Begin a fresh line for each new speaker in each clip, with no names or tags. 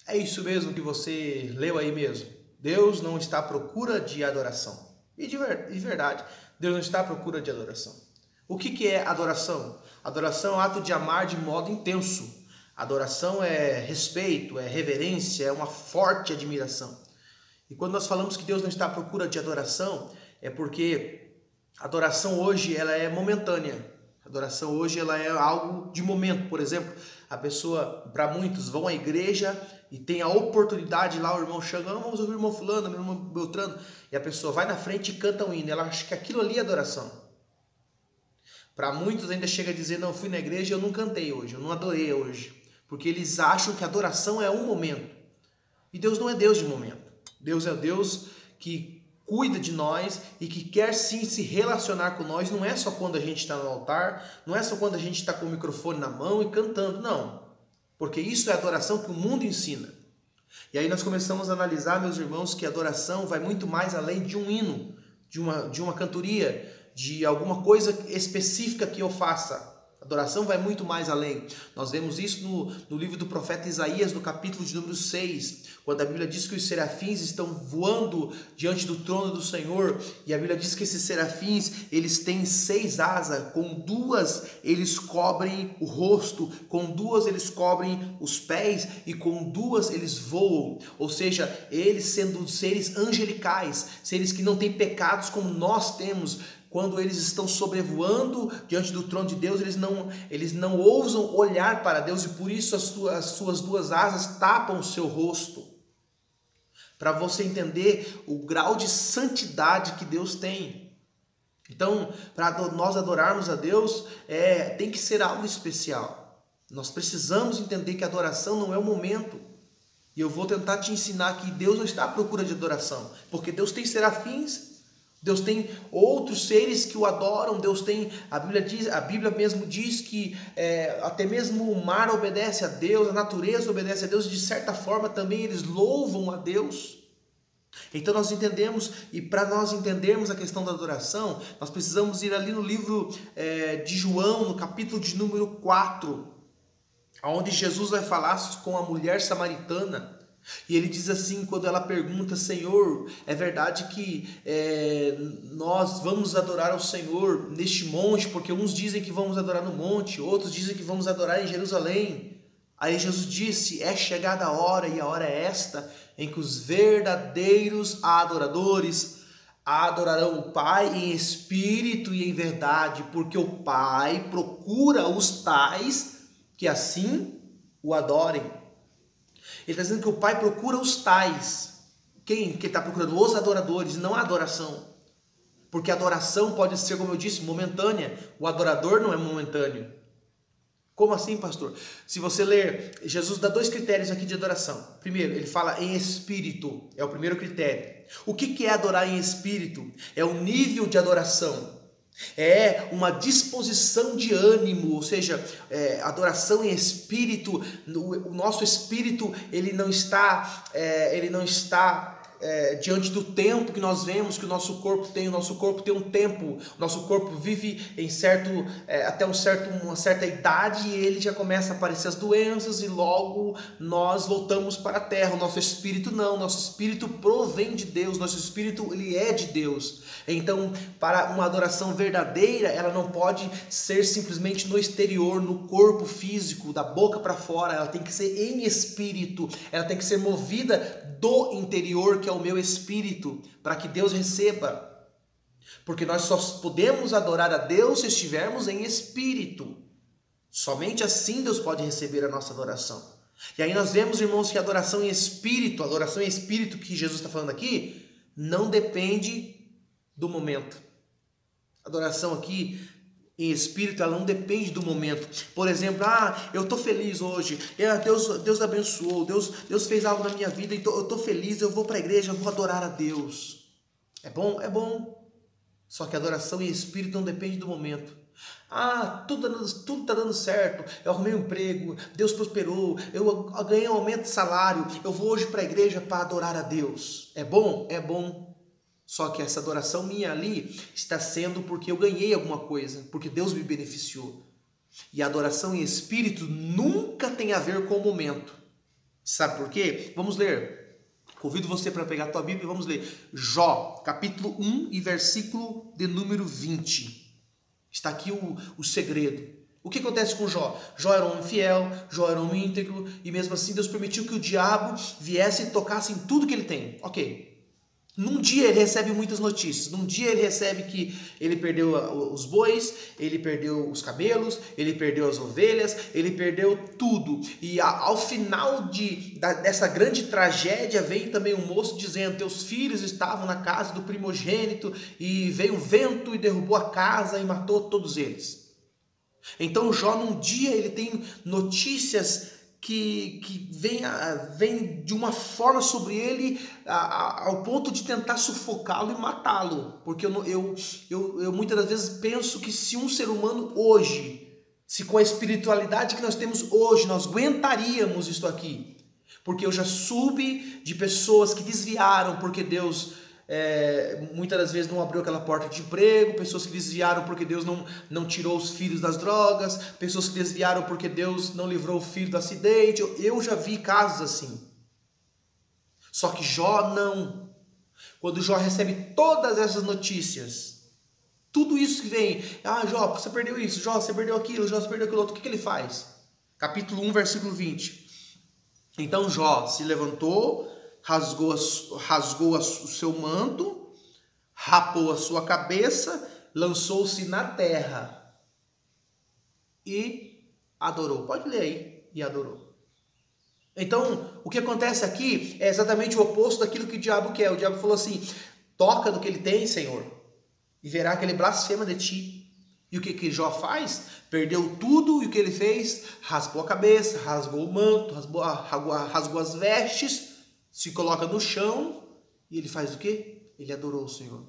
É isso mesmo que você leu aí mesmo. Deus não está à procura de adoração. E de verdade, Deus não está à procura de adoração. O que é adoração? Adoração é um ato de amar de modo intenso. Adoração é respeito, é reverência, é uma forte admiração. E quando nós falamos que Deus não está à procura de adoração, é porque a adoração hoje ela é momentânea. A adoração hoje ela é algo de momento. Por exemplo, a pessoa, para muitos, vão à igreja e tem a oportunidade lá, o irmão chega, vamos ouvir o irmão fulano, meu irmão Beltrano, e a pessoa vai na frente e canta um hino. Ela acha que aquilo ali é adoração. Para muitos ainda chega a dizer, não, fui na igreja e eu não cantei hoje, eu não adorei hoje. Porque eles acham que a adoração é um momento. E Deus não é Deus de momento. Deus é o Deus que cuida de nós e que quer sim se relacionar com nós. Não é só quando a gente está no altar, não é só quando a gente está com o microfone na mão e cantando, não. Porque isso é adoração que o mundo ensina. E aí nós começamos a analisar, meus irmãos, que a adoração vai muito mais além de um hino, de uma cantoria, de alguma coisa específica que eu faça. Adoração vai muito mais além. Nós vemos isso no livro do profeta Isaías, no capítulo de número 6, quando a Bíblia diz que os serafins estão voando diante do trono do Senhor, e a Bíblia diz que esses serafins, eles têm 6 asas, com 2 eles cobrem o rosto, com 2 eles cobrem os pés, e com 2 eles voam. Ou seja, eles sendo seres angelicais, seres que não têm pecados como nós temos. Quando eles estão sobrevoando diante do trono de Deus, eles não ousam olhar para Deus, e por isso as suas 2 asas tapam o seu rosto. Para você entender o grau de santidade que Deus tem. Então, para nós adorarmos a Deus, tem que ser algo especial. Nós precisamos entender que a adoração não é o momento. E eu vou tentar te ensinar que Deus não está à procura de adoração, porque Deus tem serafins, Deus tem outros seres que o adoram. Deus tem, a Bíblia mesmo diz que até mesmo o mar obedece a Deus, a natureza obedece a Deus, e de certa forma também eles louvam a Deus. Então nós entendemos, e para nós entendermos a questão da adoração, nós precisamos ir ali no livro de João, no capítulo de número 4, onde Jesus vai falar com a mulher samaritana. E ele diz assim, quando ela pergunta, Senhor, é verdade que nós vamos adorar ao Senhor neste monte? Porque uns dizem que vamos adorar no monte, outros dizem que vamos adorar em Jerusalém. Aí Jesus disse, é chegada a hora, e a hora é esta, em que os verdadeiros adoradores adorarão o Pai em espírito e em verdade, porque o Pai procura os tais que assim o adorem. Ele está dizendo que o Pai procura os tais. Quem que ele está procurando? Os adoradores, não a adoração. Porque a adoração pode ser, como eu disse, momentânea. O adorador não é momentâneo. Como assim, pastor? Se você ler, Jesus dá 2 critérios aqui de adoração. Primeiro, ele fala em espírito. É o primeiro critério. O que é adorar em espírito? É o nível de adoração. É uma disposição de ânimo, ou seja, adoração em espírito. O nosso espírito ele não está diante do tempo que nós vemos que o nosso corpo tem. O nosso corpo tem um tempo, o nosso corpo vive em até uma certa idade, e ele já começa a aparecer as doenças, e logo nós voltamos para a terra. O nosso espírito não, nosso espírito provém de Deus, nosso espírito ele é de Deus. Então, para uma adoração verdadeira, ela não pode ser simplesmente no exterior, no corpo físico, da boca para fora. Ela tem que ser em espírito, ela tem que ser movida do interior, que é o meu espírito, para que Deus receba. Porque nós só podemos adorar a Deus se estivermos em espírito. Somente assim Deus pode receber a nossa adoração. E aí nós vemos, irmãos, que a adoração em espírito que Jesus está falando aqui, não depende do momento. A adoração aqui em espírito, ela não depende do momento. Por exemplo, eu estou feliz hoje, Deus abençoou, Deus fez algo na minha vida, então eu estou feliz, eu vou para a igreja, eu vou adorar a Deus. É bom? É bom. Só que a adoração em espírito não depende do momento. Tudo está dando certo, eu arrumei um emprego, Deus prosperou, eu ganhei um aumento de salário, eu vou hoje para a igreja para adorar a Deus. É bom? É bom. Só que essa adoração minha ali está sendo porque eu ganhei alguma coisa, porque Deus me beneficiou. E a adoração em espírito nunca tem a ver com o momento. Sabe por quê? Vamos ler. Convido você para pegar a tua Bíblia e vamos ler. Jó, capítulo 1 e versículo de número 20. Está aqui o segredo. O que acontece com Jó? Jó era um homem fiel, Jó era um homem íntegro, e mesmo assim Deus permitiu que o diabo viesse e tocasse em tudo que ele tem. Ok. Num dia ele recebe muitas notícias. Num dia ele recebe que ele perdeu os bois, ele perdeu os camelos, ele perdeu as ovelhas, ele perdeu tudo. E ao final dessa grande tragédia, vem também um moço dizendo: teus filhos estavam na casa do primogênito, e veio um vento e derrubou a casa e matou todos eles. Então Jó, num dia, ele tem notícias que vem de uma forma sobre ele ao ponto de tentar sufocá-lo e matá-lo. Porque eu muitas das vezes penso que se um ser humano hoje, se com a espiritualidade que nós temos hoje, nós aguentaríamos isso aqui. Porque eu já soube de pessoas que desviaram porque Deus... muitas das vezes não abriu aquela porta de emprego, pessoas que desviaram porque Deus não tirou os filhos das drogas, pessoas que desviaram porque Deus não livrou o filho do acidente. Eu já vi casos assim. Só que Jó não. Quando Jó recebe todas essas notícias, tudo isso que vem: Jó, você perdeu isso, Jó, você perdeu aquilo, Jó, você perdeu aquilo outro, o que ele faz? Capítulo 1, versículo 20. Então Jó se levantou, rasgou o seu manto, rapou a sua cabeça, lançou-se na terra e adorou. Pode ler aí. E adorou. Então, o que acontece aqui é exatamente o oposto daquilo que o diabo quer. O diabo falou assim: toca do que ele tem, Senhor, e verá que ele blasfema de ti. E o que Jó faz? Perdeu tudo, e o que ele fez? Raspou a cabeça, rasgou o manto, rasgou as vestes, se coloca no chão, e ele faz o quê? Ele adorou o Senhor.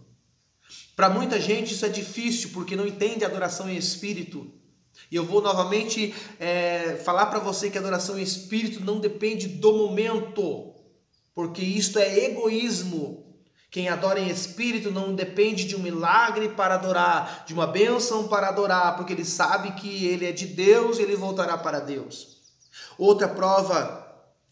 Para muita gente isso é difícil, porque não entende a adoração em espírito. E eu vou novamente falar para você que a adoração em espírito não depende do momento, porque isto é egoísmo. Quem adora em espírito não depende de um milagre para adorar, de uma bênção para adorar, porque ele sabe que ele é de Deus e ele voltará para Deus. Outra prova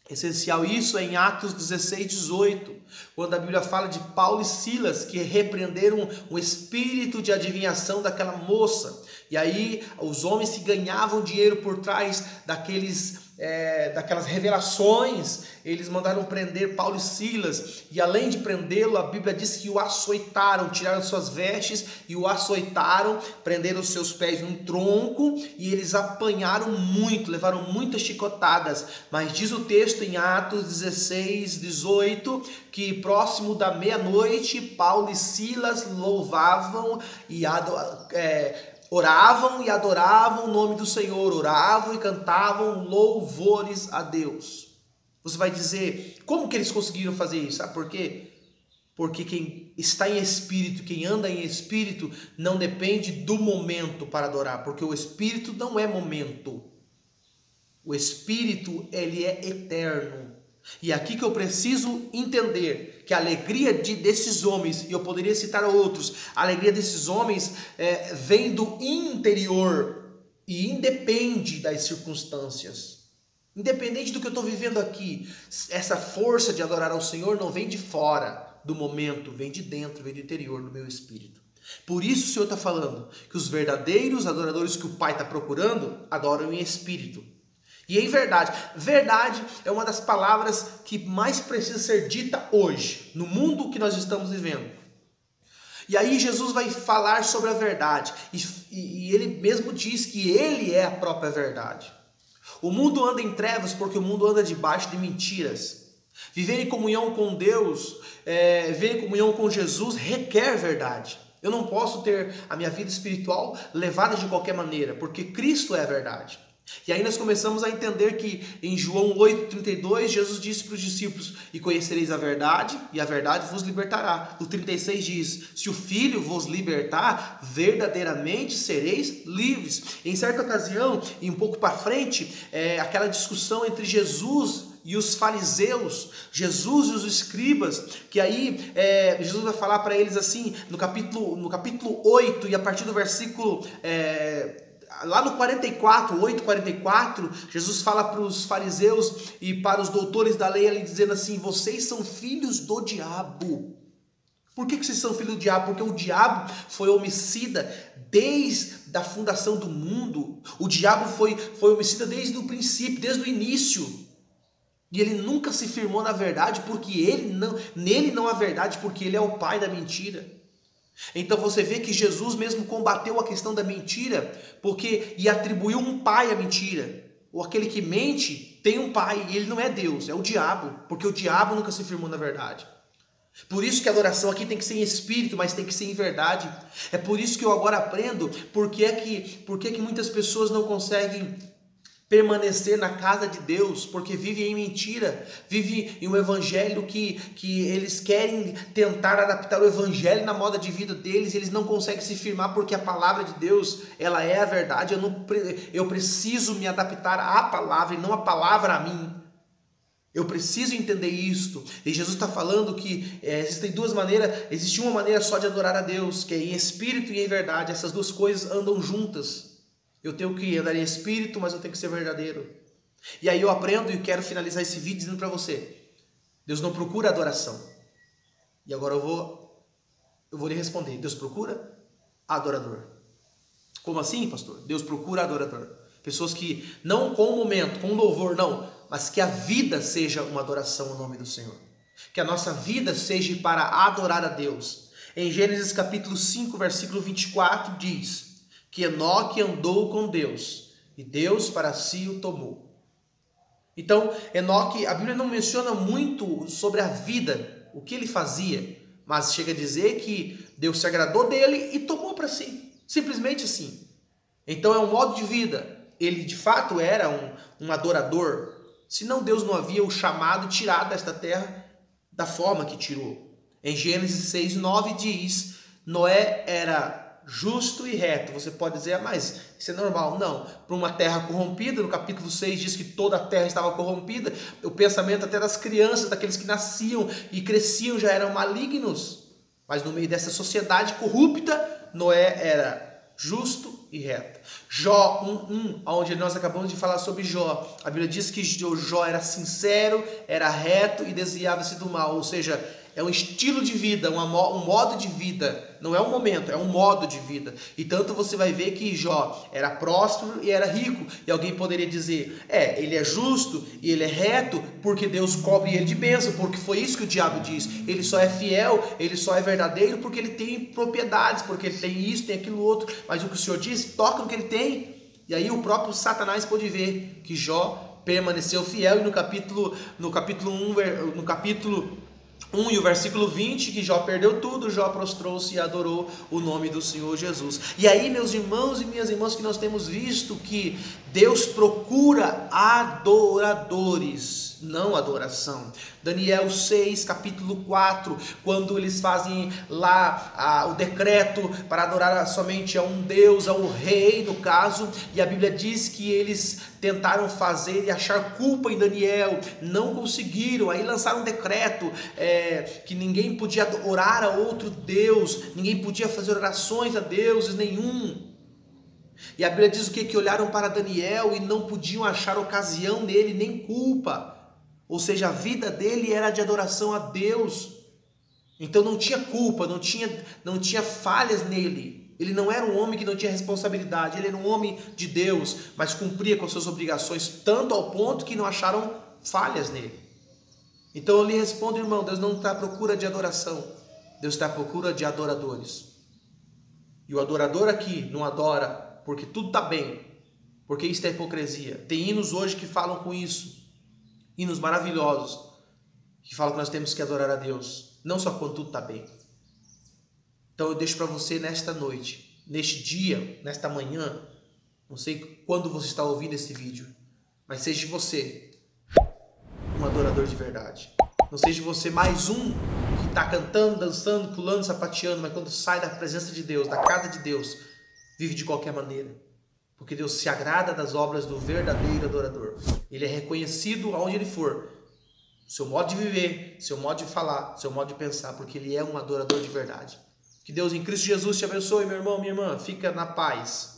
essencial isso é em Atos 16, 18, quando a Bíblia fala de Paulo e Silas, que repreenderam um espírito de adivinhação daquela moça. E aí os homens que ganhavam dinheiro por trás daquelas revelações, eles mandaram prender Paulo e Silas, e além de prendê-lo, a Bíblia diz que o açoitaram, tiraram suas vestes e o açoitaram, prenderam os seus pés num tronco, e eles apanharam muito, levaram muitas chicotadas. Mas diz o texto em Atos 16, 18, que próximo da meia-noite, Paulo e Silas louvavam e oravam e adoravam o nome do Senhor, oravam e cantavam louvores a Deus. Você vai dizer, como que eles conseguiram fazer isso? Sabe por quê? Porque quem está em espírito, quem anda em espírito, não depende do momento para adorar, porque o espírito não é momento. O espírito, ele é eterno. E é aqui que eu preciso entender que a alegria desses homens, e eu poderia citar outros, a alegria desses homens vem do interior e independe das circunstâncias. Independente do que eu estou vivendo aqui, essa força de adorar ao Senhor não vem de fora do momento, vem de dentro, vem do interior do meu espírito. Por isso o Senhor está falando que os verdadeiros adoradores que o Pai está procurando, adoram em espírito. E em verdade, verdade é uma das palavras que mais precisa ser dita hoje, no mundo que nós estamos vivendo. E aí Jesus vai falar sobre a verdade, e ele mesmo diz que ele é a própria verdade. O mundo anda em trevas porque o mundo anda debaixo de mentiras. Viver em comunhão com Deus, viver em comunhão com Jesus requer verdade. Eu não posso ter a minha vida espiritual levada de qualquer maneira, porque Cristo é a verdade. E aí nós começamos a entender que em João 8,32, Jesus disse para os discípulos: e conhecereis a verdade, e a verdade vos libertará. O 36 diz: se o Filho vos libertar, verdadeiramente sereis livres. Em certa ocasião, e um pouco para frente, aquela discussão entre Jesus e os fariseus, Jesus e os escribas, que aí Jesus vai falar para eles assim, no capítulo 8, e a partir do versículo lá no 44, 8:44, Jesus fala para os fariseus e para os doutores da lei, ali dizendo assim: vocês são filhos do diabo. Por que vocês são filhos do diabo? Porque o diabo foi homicida desde a fundação do mundo. O diabo foi homicida desde o princípio, desde o início. E ele nunca se firmou na verdade, porque nele não há verdade, porque ele é o pai da mentira. Então você vê que Jesus mesmo combateu a questão da mentira, e atribuiu um pai à mentira. Ou aquele que mente tem um pai, e ele não é Deus, é o diabo, porque o diabo nunca se firmou na verdade. Por isso que a adoração aqui tem que ser em espírito, mas tem que ser em verdade. É por isso que eu agora aprendo por que muitas pessoas não conseguem permanecer na casa de Deus, porque vivem em mentira, vivem em um evangelho que eles querem tentar adaptar o evangelho na moda de vida deles, e eles não conseguem se firmar, porque a palavra de Deus, ela é a verdade. Eu preciso me adaptar à palavra e não a palavra a mim. Eu preciso entender isto. E Jesus está falando que existem duas maneiras. Existe uma maneira só de adorar a Deus, que é em espírito e em verdade. Essas duas coisas andam juntas. Eu tenho que andar em espírito, mas eu tenho que ser verdadeiro. E aí eu aprendo e quero finalizar esse vídeo dizendo para você: Deus não procura adoração. E agora eu vou lhe responder: Deus procura adorador. Como assim, pastor? Deus procura adorador. Pessoas que não com o momento, com louvor, não, mas que a vida seja uma adoração ao nome do Senhor. Que a nossa vida seja para adorar a Deus. Em Gênesis capítulo 5, versículo 24 diz que Enoque andou com Deus e Deus para si o tomou. Então, Enoque, a Bíblia não menciona muito sobre a vida, o que ele fazia, mas chega a dizer que Deus se agradou dele e tomou para si, simplesmente assim. Então é um modo de vida. Ele de fato era um adorador, senão Deus não havia o chamado e tirado desta terra da forma que tirou. Em Gênesis 6, 9 diz: Noé era justo e reto. Você pode dizer: mas isso é normal. Não, para uma terra corrompida, no capítulo 6 diz que toda a terra estava corrompida. O pensamento até das crianças, daqueles que nasciam e cresciam, já eram malignos. Mas no meio dessa sociedade corrupta, Noé era justo e reto. Jó 1:1, onde nós acabamos de falar sobre Jó. A Bíblia diz que Jó era sincero, era reto e desviava-se do mal. Ou seja, é um estilo de vida, um modo de vida. Não é um momento, é um modo de vida. E tanto você vai ver que Jó era próspero e era rico. E alguém poderia dizer: ele é justo e ele é reto porque Deus cobre ele de bênção. Porque foi isso que o diabo diz. Ele só é fiel, ele só é verdadeiro porque ele tem propriedades, porque ele tem isso, tem aquilo outro. Mas o que o Senhor diz, toca no que ele tem. E aí o próprio Satanás pôde ver que Jó permaneceu fiel. E no capítulo 1 e o versículo 20, que Jó perdeu tudo, Jó prostrou-se e adorou o nome do Senhor Jesus. E aí, meus irmãos e minhas irmãs, que nós temos visto que Deus procura adoradores, não adoração. Daniel 6, capítulo 4, quando eles fazem lá o decreto para adorar somente a um Deus, a um rei no caso, e a Bíblia diz que eles tentaram fazer e achar culpa em Daniel, não conseguiram, aí lançaram um decreto que ninguém podia orar a outro Deus, ninguém podia fazer orações a deuses nenhum. E a Bíblia diz o quê? Que olharam para Daniel e não podiam achar ocasião nele, nem culpa. Ou seja, a vida dele era de adoração a Deus. Então não tinha culpa, não tinha falhas nele. Ele não era um homem que não tinha responsabilidade, ele era um homem de Deus, mas cumpria com suas obrigações, tanto ao ponto que não acharam falhas nele. Então eu lhe respondo, irmão, Deus não está à procura de adoração, Deus está à procura de adoradores. E o adorador aqui não adora porque tudo está bem, porque isso é hipocrisia. Tem hinos hoje que falam com isso, hinos maravilhosos, que falam que nós temos que adorar a Deus, não só quando tudo está bem. Então eu deixo para você nesta noite, neste dia, nesta manhã, não sei quando você está ouvindo esse vídeo, mas seja você um adorador de verdade. Não seja você mais um que está cantando, dançando, pulando, sapateando, mas quando sai da presença de Deus, da casa de Deus, vive de qualquer maneira. Porque Deus se agrada das obras do verdadeiro adorador. Ele é reconhecido aonde ele for. Seu modo de viver, seu modo de falar, seu modo de pensar, porque ele é um adorador de verdade. Que Deus em Cristo Jesus te abençoe, meu irmão, minha irmã. Fica na paz.